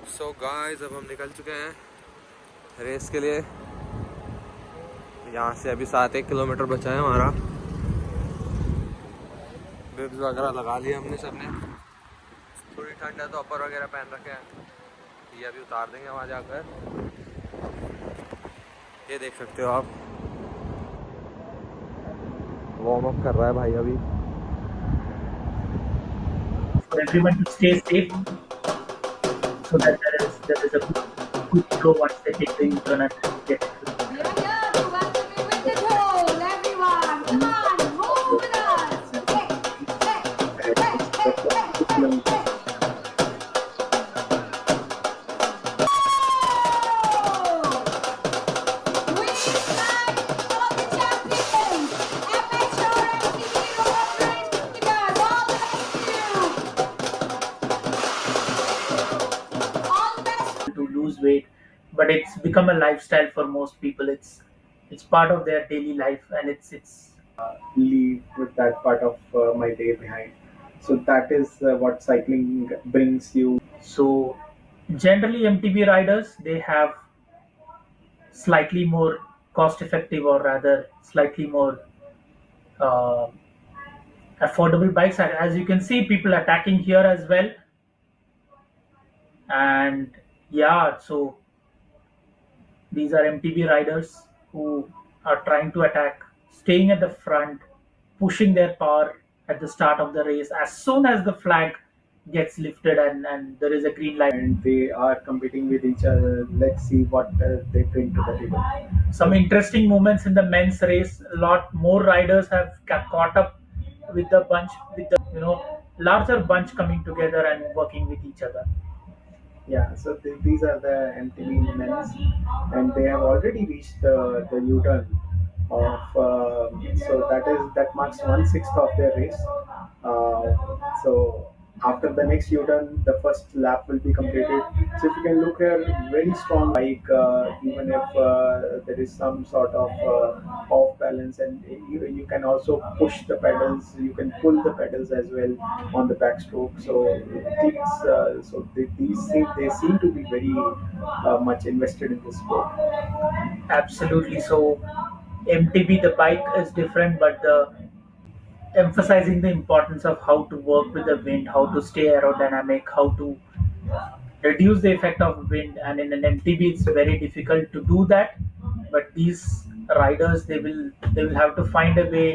So guys अब हम निकल चुके हैं रेस के लिए। यहाँ से अभी 7-1 किलोमीटर बचा है हमारा। बिब्स वगैरह लगा लिए हमने सबने। थोड़ी ठंड है तो अपर वगैरह पहन रखे हैं। ये अभी उतार देंगे वहाँ जाकर। ये देख सकते हो आप, वार्म अप कर रहा है भाई अभी। For everyone to stay safe so that there is a good flow once they take the U-turn and get into the We are here to welcome you with the toll, everyone. Come on, roll with us. Hey, hey, hey, hey, hey, hey, hey. We stand for the champions. Amateur MTV road race winners. All the best to you. All the best. to lose weight, but it's become a lifestyle for most people. It's part of their daily life, and it's leave with that part of my day behind. So that is what cycling brings you. so generally MTB riders, they have slightly more cost effective, or rather slightly more uh, affordable bikes. As you can see, people attacking here as well. And yeah, so these are MTB riders who are trying to attack, staying at the front, pushing their power at the start of the race. As soon as the flag gets lifted and there is a green light, And they are competing with each other. Let's see what they bring to the table. some interesting moments in the men's race. A lot more riders have caught up with the bunch, with the larger bunch coming together and working with each other. Yeah, so these are the MTV men's, and they have already reached the U-turn of. So that marks 1/6 of their race. So after the next U-turn, the first lap will be completed. So if you can look here, very strong bike. Even if there is some sort of off balance, and you can also push the pedals. You can pull the pedals as well on the backstroke. So they seem to be very much invested in this sport. Absolutely. So MTB, the bike is different, but the emphasizing the importance of how to work with the wind, how to stay aerodynamic, how to reduce the effect of wind. And in an MTB, it's very difficult to do that. But these riders, they will have to find a way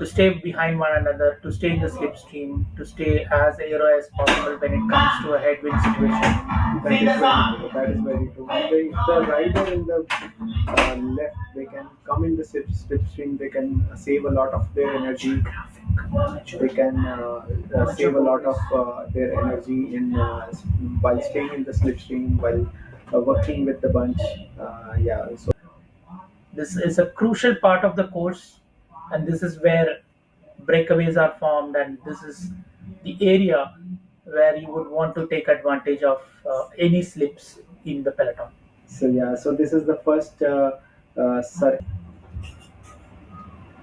to stay behind one another, to stay in the slipstream, to stay as aero as possible when it comes to a headwind situation. That is very true. And if the rider in the left, they can come in the slipstream. They can save a lot of their energy. They can save a lot of their energy in while staying in the slipstream, while working with the bunch. Yeah. So This is a crucial part of the course, and this is where breakaways are formed, and this is the area where you would want to take advantage of any slips in the peloton. yeah. So this is the first circuit.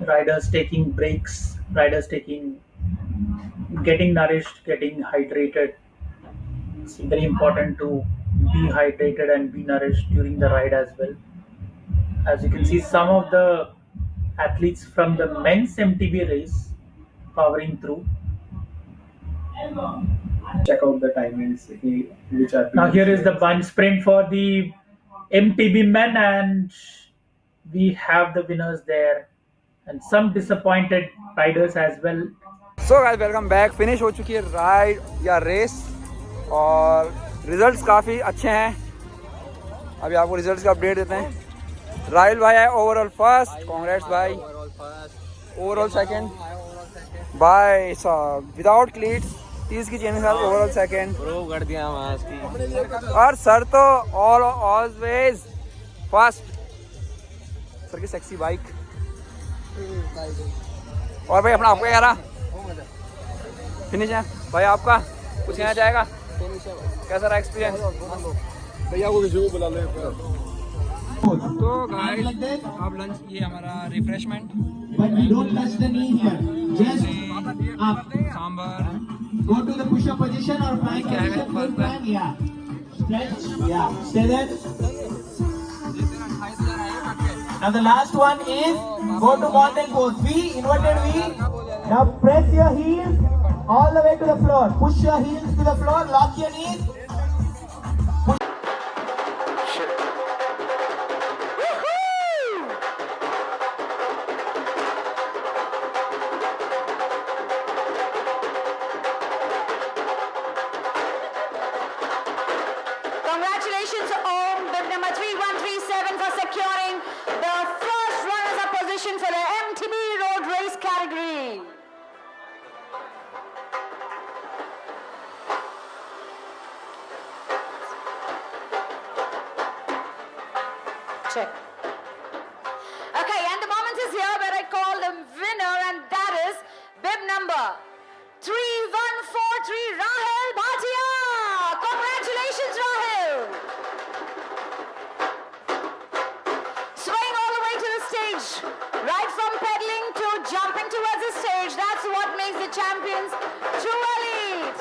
Riders taking breaks, riders taking, getting nourished, getting hydrated. It's very important to be hydrated and be nourished during the ride as well. As you can see, some of the athletes from the men's MTB race powering through. Check out the timings which are. Now here is the bunch sprint for the MTB men, and we have the winners there, and some disappointed riders as well. So guys welcome back. Finish हो चुकी है ride या race और results काफ़ी अच्छे हैं। अभी आपको रिजल्ट्स का अपडेट देते हैं। राहुल भाई है ओवरऑल फर्स्ट, कांग्रेट्स भाई। ओवरऑल सेकंड भाई साहब विदाउट क्लीट्स 30 की चेन के साथ ओवरऑल सेकंड कर दिया और सर तो ऑलवेज फर्स्ट। सर की सेक्सी बाइक। और भाई अपना आपका क्या रहा फिनिश है भाई आपका? कुछ कहना जाएगा? कैसा रहा एक्सपीरियंस? भैया को किसी को बुला ले। तो गाइस अब लंच, ये हमारा refreshment, But we don't touch the knee here. Just up. Sambar, Go to the push-up position or plank क्या है position. First Full plan. Yeah. Stretch. Yeah. Stay there. Now the last one is go to mountain pose. V, inverted V. Now press your heels all the way to the floor. Push your heels to the floor. Lock your knees. Congratulations, Om, bib number 3137 for securing the first runners-up position for the MTB Road Race category. Check. Okay, and the moment is here where I call the winner, and that is bib number 3143, Rahil Bhatia. Congratulations, Rahil. Swing all the way to the stage. Right from pedaling to jumping towards the stage. That's what makes the champions true elite.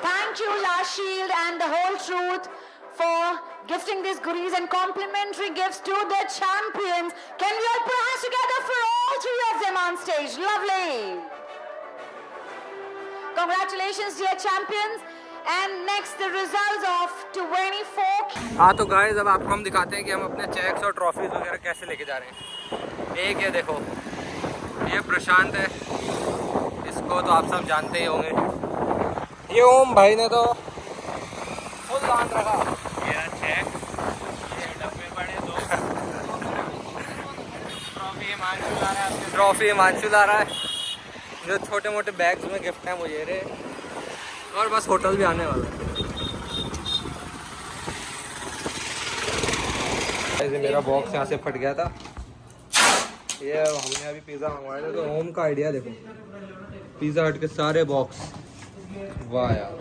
Thank you, La Shield and the Whole Truth, for gifting these goodies and complimentary gifts to the champions. Can we all put our hands together for all three of them on stage? Lovely. Congratulations, dear champions. And next, the results of 24. हाँ तो guys अब आपको हम दिखाते हैं कि हम अपने चेक्स और ट्रॉफीज वगैरह कैसे लेके जा रहे हैं। एक ये देखो, ये प्रशांत है, इसको तो आप सब जानते ही होंगे। ये ओम भाई ने तो फुल बांध रखा। ये चेक, ये डब्बे बड़े दो, ट्रॉफी हिमांशु ला रहा है। जो छोटे मोटे बैग्स में गिफ्ट हैं वो ये रहे, और बस होटल भी आने वाला है। ऐसे मेरा बॉक्स यहाँ से फट गया था। ये हमने अभी पिज़्ज़ा मंगवाया था, तो ओम का आइडिया देखो, पिज़्ज़ा हट के सारे बॉक्स। वाह यार,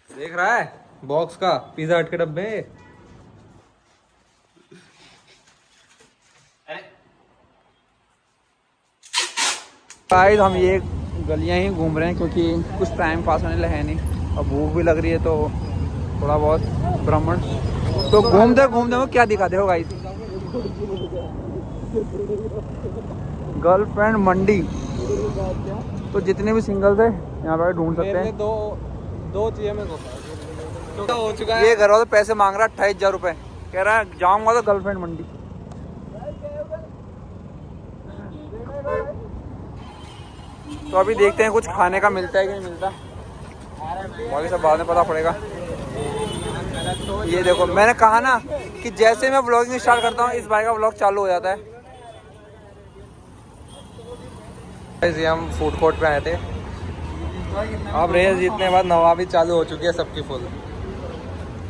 देख रहा है बॉक्स का, पिज़्ज़ा हट के डब्बे। गाइस हम ये गलियां ही घूम रहे हैं क्योंकि कुछ टाइम पास होने लगा है नहीं, और भूख भी लग रही है, तो थोड़ा बहुत भ्रमण तो घूमते घूमते वो क्या दिखाते हो गाइस। गर्लफ्रेंड मंडी, तो जितने भी सिंगल्स है यहाँ पर ढूंढ सकते हैं। दो चाहिए मेरे को, तो हो चुका है। ये घर वाला तो पैसे मांग रहा है 28,000 रुपये, कह रहा है जाऊंगा तो गर्लफ्रेंड मंडी। तो अभी देखते हैं कुछ खाने का मिलता है कि नहीं मिलता, बाकी सब बाद में पता पड़ेगा। ये देखो, मैंने कहा ना कि जैसे मैं व्लॉगिंग स्टार्ट करता हूँ इस भाई का व्लॉग चालू हो जाता है। ये हम फूड कोर्ट पे आए थे, अब रेस जीतने के बाद नवाबी चालू हो चुकी है सबकी फुल।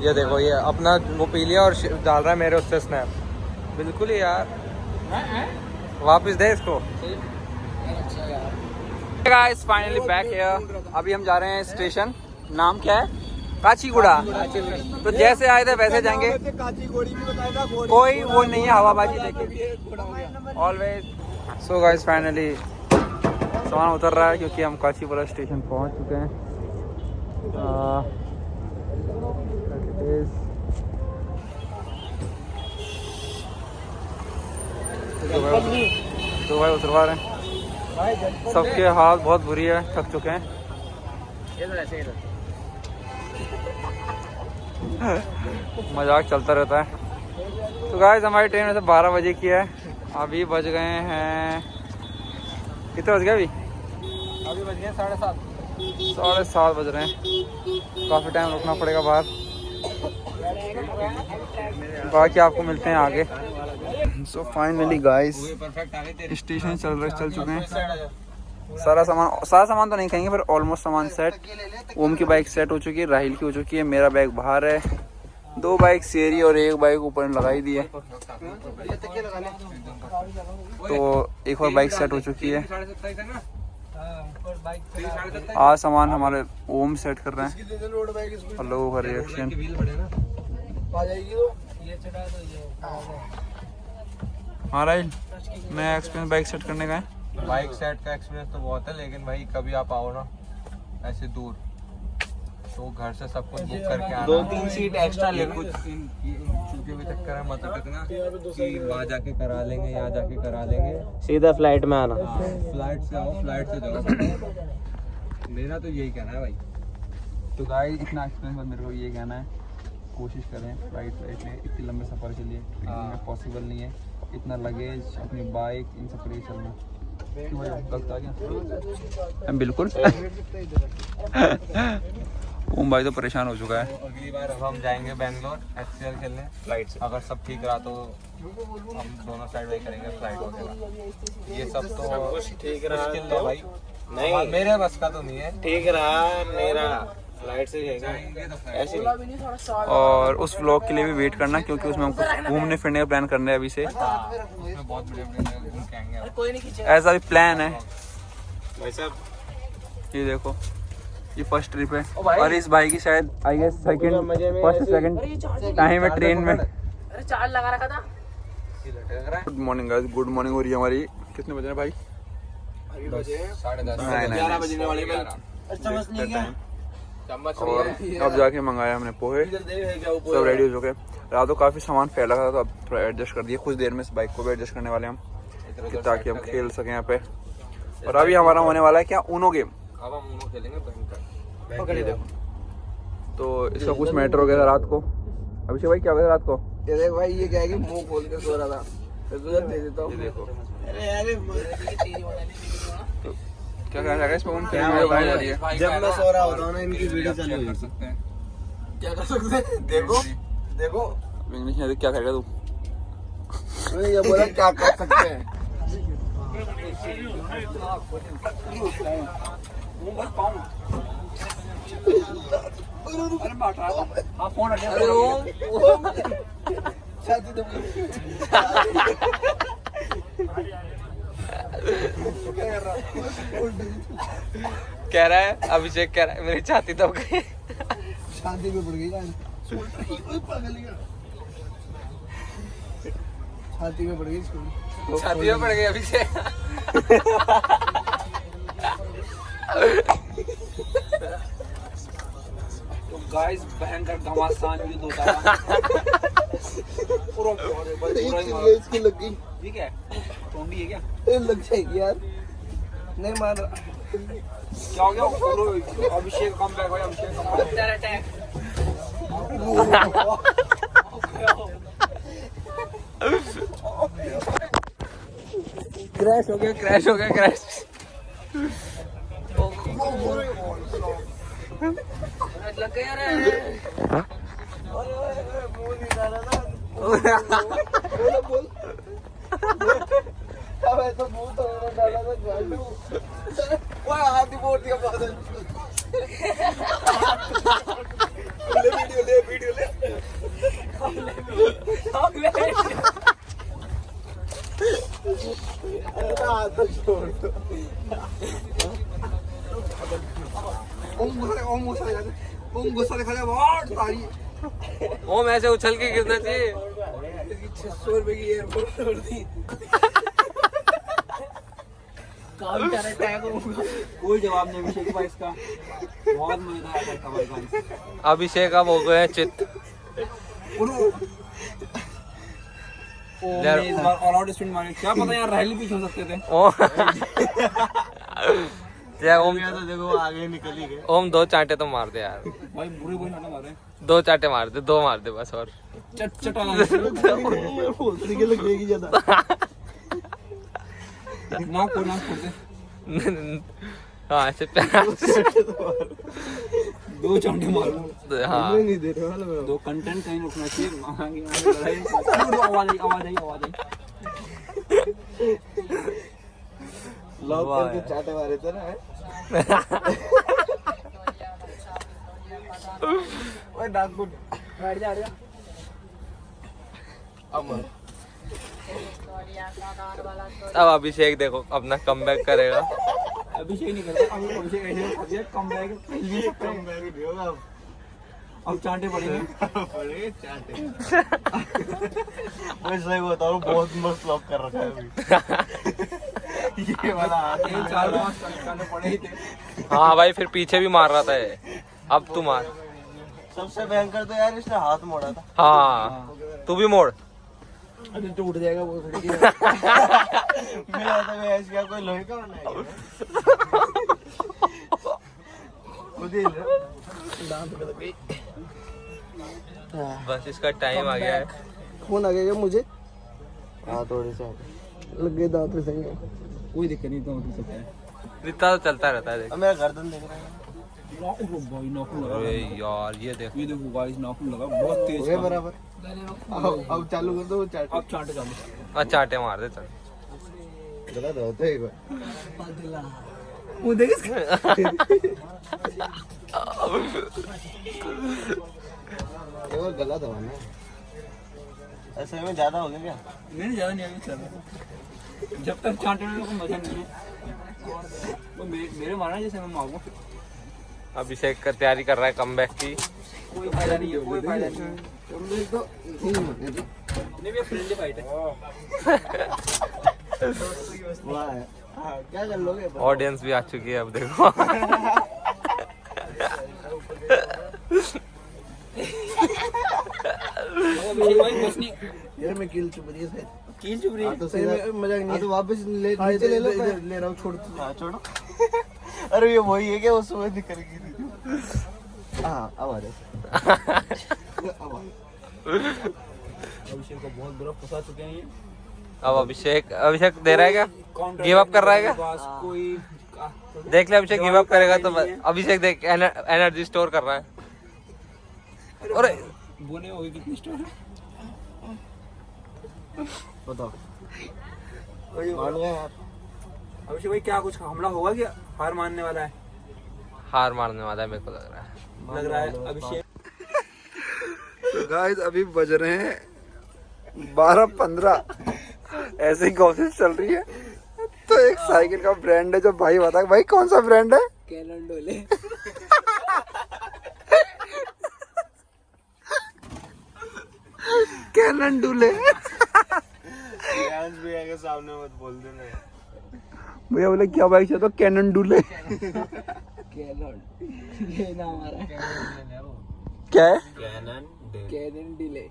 ये देखो, ये अपना वो पी लिया और डाल रहा है मेरे उससे स्नैप। बिल्कुल ही यार, वापस दे इसको। Guys finally back here. अभी हम जा रहे हैं स्टेशन, नाम क्या है? काचीगुड़ा। तो जैसे आए थे वैसे जाएंगे, कोई वो नहीं है हवाबाजी देखिए ऑलवेज। सो गाइस फाइनली सामान उतर रहा है क्योंकि हम काचीगुड़ा स्टेशन पहुंच चुके हैं। तो भाई उतरवा रहे हैं, सबके हाल बहुत बुरी है, थक चुके हैं। मजाक चलता रहता है। तो गाइस हमारी ट्रेन वैसे 12 बजे की है, अभी बज गए हैं, कितने बज गए अभी बज गए 7:30 बज रहे हैं। काफ़ी टाइम रुकना पड़ेगा बाहर, बाकी आपको मिलते हैं आगे। सो फाइनली गाइस स्टेशन चल चुके हैं। सारा सामान तो नहीं कहेंगे, पर ऑलमोस्ट सामान सेट। ओम की बाइक सेट हो चुकी है, राहिल की हो चुकी है, मेरा बैग बाहर है, 2 बाइक शेरी और 1 बाइक ऊपर लगाई दी है। तो एक और बाइक सेट हो चुकी है। आज सामान हमारे ओम सेट कर रहे हैं और लोगों का रिएक्शन। हाँ राइल, नया एक्सपीरियंस बाइक सेट करने का है। बाइक सेट का एक्सपीरियंस तो बहुत है, लेकिन भाई कभी आप आओ ना ऐसे दूर तो घर से सब कुछ बुक करके आना। 2-3 सीट एक्स्ट्रा ले कुछ इन चूके में चक्कर है, मत अटकना कि वहाँ जाके करा लेंगे, यहाँ जाके करा लेंगे। सीधा फ्लाइट में आना। फ्लाइट से आओ, फ्लाइट से जाओ। मेरा तो यही कहना है भाई। तो गाइस इतना एक्सपीरियंस मेरे को ये कहना है, कोशिश करें फ्लाइट में इतने लंबे सफ़र के लिए में पॉसिबल नहीं है। इतना लगेज, अपनी बाइक, इन सब पर चलना गलत आ गया बिल्कुल। ओम भाई तो परेशान हो चुका है। अगली बार अब हम जाएंगे बैंगलोर HCL खेलने फ्लाइट से। अगर सब ठीक रहा तो हम दोनों साइड में करेंगे फ्लाइट वगैरह। ये सब तो ठीक रहा मुश्किल है भाई, नहीं मेरे बस का तो नहीं है। ठीक रहा मेरा, फ्लाइट से जाएंगे ऐसे नहीं। और उस व्लॉग के लिए भी वेट करना, क्योंकि उसमें हम कुछ घूमने फिरने का प्लान करने हैं अभी से। उसमें बहुत बड़े घूम के आएंगे। ऐसा भी प्लान है। भाई साहब ये देखो, ये फर्स्ट ट्रिप है और इस भाई की शायद I guess first second time है ट्रेन में। अरे चार्ज लगा रखा था। Good morning guys, good morning हो रही है हमारी। कितने बजे हैं भाई? 10:30 11 बजने वाले में। और अब जाके मंगाया हमने पोहे, सब रेडी हो चुके हैं। रात को काफ़ी सामान फैला था तो अब थोड़ा एडजस्ट कर दिया। कुछ देर में इस बाइक को भी एडजस्ट करने वाले हम, ताकि हम खेल सकें यहाँ पे। और अभी हमारा होने वाला है क्या, ऊनो गेम। अब हम उनको खेलेंगे ये देखो, तो इसका कुछ मैटर हो गया था रात को। अभिषेक भाई क्या हो गया रात को? ये देख भाई, ये क्या है कि मुंह खोल के सो रहा था, तो तुझे दे देता हूँ। ये देखो अरे क्या कहना है इस पे। उनकी वीडियो वायरल हो रही है। जब मैं सो रहा होता हूँ ना, इनकी वीडियो चालू हो सकते हैं। क्या कर सकते हैं? देखो देखो, इंग्लिश में क्या करेगा तू? मैंने ये बोला क्या कर सकते हैं। अरे ओम छाती दबा। कह रहा है, अभिषेक कह रहा है मेरी छाती दब गई। छाती पे पड़ गई यार, छाती पे पड़ गई, छाती में पड़ गई अभिषेक। तो गाइस भयंकर घमासान युद्ध होता है। इसकी लग गई। ठीक है, टोंडी है क्या? ये लग जाएगी यार, नहीं मार रहा। क्या हो गया? अभिषेक कम बैक भाई, अभिषेक कम बैक। क्रैश हो गया, क्रैश हो गया, क्रैश। लग गया रे। बोल अब ऐसा मुंह तो डाला था गालू। वो हाथ ही मोड़ दिया बादल। ले वीडियो ले, वीडियो ले। हाथ छोड़ दो। ओम गुस्सा दिखा रहा बहुत सारी। ओम ऐसे उछल के गिरना चाहिए। इसकी 600 रुपए की एयरपोर्ट छोड़ दी। काउंटर अटैक होगा। कोई जवाब नहीं अभिषेक भाई इसका। बहुत मजेदार था भाई गाइस। अभिषेक अब हो गए चित। ओम ने इस बार ऑल आउट स्पिन मारे। क्या पता यार, रैली पीछे हो सकते थे। ओम तो देखो आगे निकल ही गए। ओम 2 चांटे तो मार दे यार। भाई बुरे बुरे ना मारे। 2 चांटे मार दे, 2 मार दे बस। और चटाना बोलने के लग जाएगी ज्यादा। ना को ना खोलते। हाँ ऐसे प्यार से। 2 चांटे मारो। हाँ नहीं दे रहे वाला। 2 कंटेंट कहीं रखना चाहिए। आवाज आई। लॉक करके चाटे मारे थे ना। ओए डाकू बैठ जा। अब अभिषेक देखो अपना कमबैक करेगा। अभिषेक नहीं करता, अभी अभिषेक ऐसे कम बैक खेल भी सकते हैं। अब चांटे पड़ेंगे। मैं सही बताऊं, बहुत मस्त लॉक कर रखा है अभी। ये वाला 4-5 चांटे पड़े ही थे। हाँ भाई, फिर पीछे भी मार रहा था ये। अब तू मार। सबसे भयंकर तो यार इसने हाथ मोड़ा था। हाँ, तू भी मोड़। अभी तो उठ जाएगा वो थोड़ी। मेरा तो ऐसे क्या कोई लोहे का बनाएगा। खुद ही दांत पे लग गई। बस इसका टाइम आ गया है। खून आ गया मुझे। हाँ, थोड़े से लग गए दांत में सही है। कोई दिक्कत नहीं, तो हो सकता है। इतना तो चलता रहता है। देख अब मेरा गर्दन देख रहा है। भाई नाखून लगा। अरे यार, ये देख। ये देखो गाइस, नाखून लगा बहुत तेज। हो गया बराबर। अब चालू कर दो वो चाट। अब चांटे चालू। अच्छा, चाटे मार दे चल। गला दो तो एक बार। वो देख इसका। एक बार गला दबाना। ऐसे में ज्यादा हो गया क्या? नहीं, ज्यादा नहीं, अभी चल। जब तक चांटे में कोई मजा नहीं है। वो मेरे मारना जैसे मैं मारूंगा। अभिषेक का तैयारी कर रहा है कमबैक की। कोई फायदा नहीं है, कोई फायदा नहीं है। नहीं, ये फ्रेंडली फाइट है। वाह, हाँ, क्या कर लोगे? ऑडियंस भी आ चुकी है अब देखो। यार मैं कील चुप रही है। कील चुभ रही है। तो सही में मजाक नहीं। तो वापस ले रहा हूँ, छोड़। हाँ, छोड़ो। अरे ये वही है क्या वो सुबह निकल गई? हाँ, अब आ रहे। अभिषेक को बहुत बुरा फंसा चुके हैं ये। अब अभिषेक दे रहा है क्या? गिव अप कर रहा है क्या? कोई देख ले, अभिषेक गिव अप करेगा तो अभिषेक देख एनर्जी स्टोर कर रहा है। अरे बोने होगी कितनी स्टोर? बताओ। मान गए यार। अभिषेक भाई, क्या कुछ हमला होगा क्या? हार मानने वाला है? हार मारने वाला है, मेरे को लग रहा है। अभिषेक। तो गाइस, अभी बज रहे हैं 12:15। ऐसे ही गॉसिप चल रही है। तो एक साइकिल का ब्रांड है जो भाई बता, भाई कौन सा ब्रांड है? कैनन डोले। भी आगे सामने मत बोल देना। भैया बोले क्या बाइक है? तो कैनन डोले। ये नाम आ रहा है। क्या है? Cannon delay.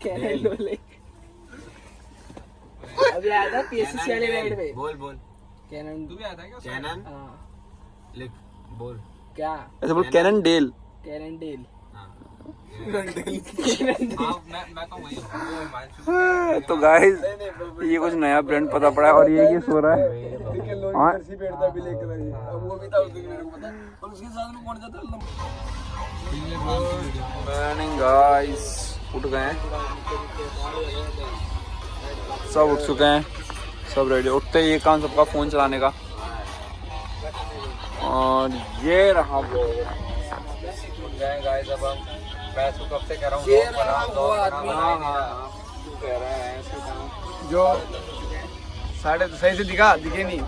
कैनन डोले। अभी आया था पीएससी वाले राइड में। बोल। कैनन। तू भी आता है क्या? कैनन हाँ। लिख बोल। क्या? ऐसे बोल, कैनन डेल। Cannon del. मैं तो वही हूँ। तो गाइस, ये कुछ नया ब्रांड पता पड़ा है और ये सो रहा है। हाँ, मॉर्निंग गाइस, उठ गए हैं, सब उठ चुके हैं, सब रेडी। उठते ही ये काम सबका फोन चलाने का। और ये रहा वो गाइस, अब हम मैं इसको कब से कह रहा हूँ कह रहे हैं जो 10:30 सही से दिखे नहीं,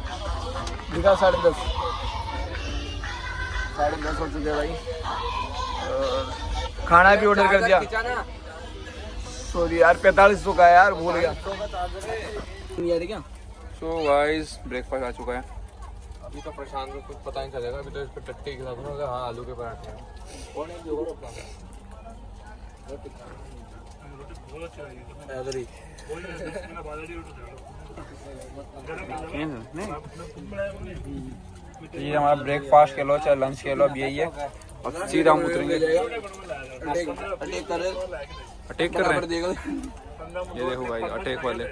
दिखा 10:30 हो चुके हैं भाई। और खाना भी ऑर्डर कर दिया। सॉरी यार, 4500 का है यार, भूल गया। सो गाइस, ब्रेकफास्ट आ चुका है। अभी तो प्रशांत को कुछ पता नहीं चलेगा। अभी तो इस पर टट्टी खिला दूंगा। हाँ, आलू के पराठे हैं। ये हमारा ब्रेकफास्ट कह लो चाहे लंच कह लो, अब यही है। और सीधा हम उतरेंगे। अटैक कर रहे हैं, ये देखो भाई, अटैक वाले।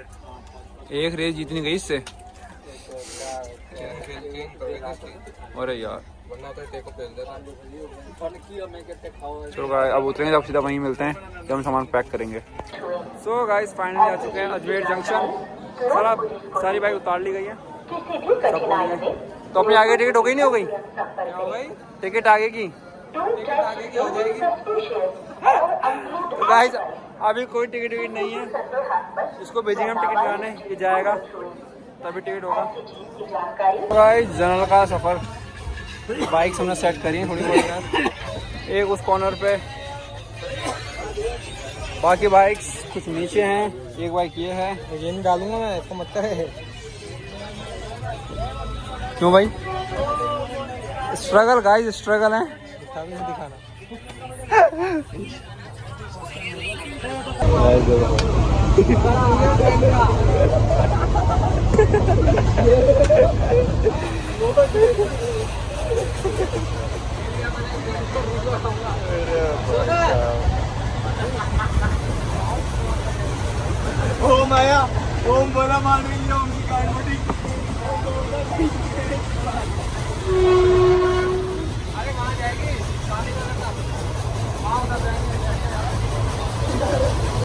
एक रेस जीतनी गई इससे। अरे यार, चलो गाइस, अब उतरेंगे, अब सीधा वहीं मिलते हैं जब हम सामान पैक करेंगे। सो गाइस, फाइनली आ चुके हैं अजमेर जंक्शन। सारी बाइक उतार ली गई है, सब पहुंच गए। तो अपनी आगे टिकट हो गई, नहीं हो गई? क्या हो गई? टिकट आगे की हो जाएगी। तो गाइस, अभी कोई टिकट विकट नहीं है, इसको भेजेंगे हम टिकट कराने, ये जाएगा। तभी टिकट होगा। गाइस जनरल का सफ़र, बाइक्स हमने सेट करी हैं थोड़ी बहुत यार, एक उस कॉर्नर पे, बाकी बाइक्स कुछ नीचे हैं, एक बाइक ये है। ये नहीं डालूंगा मैं, इसको मत करे। क्यों भाई? स्ट्रगल गाइस, स्ट्रगल है। दिखाना ओम आया, ओम बोला मान रही है, ओम की कार्ड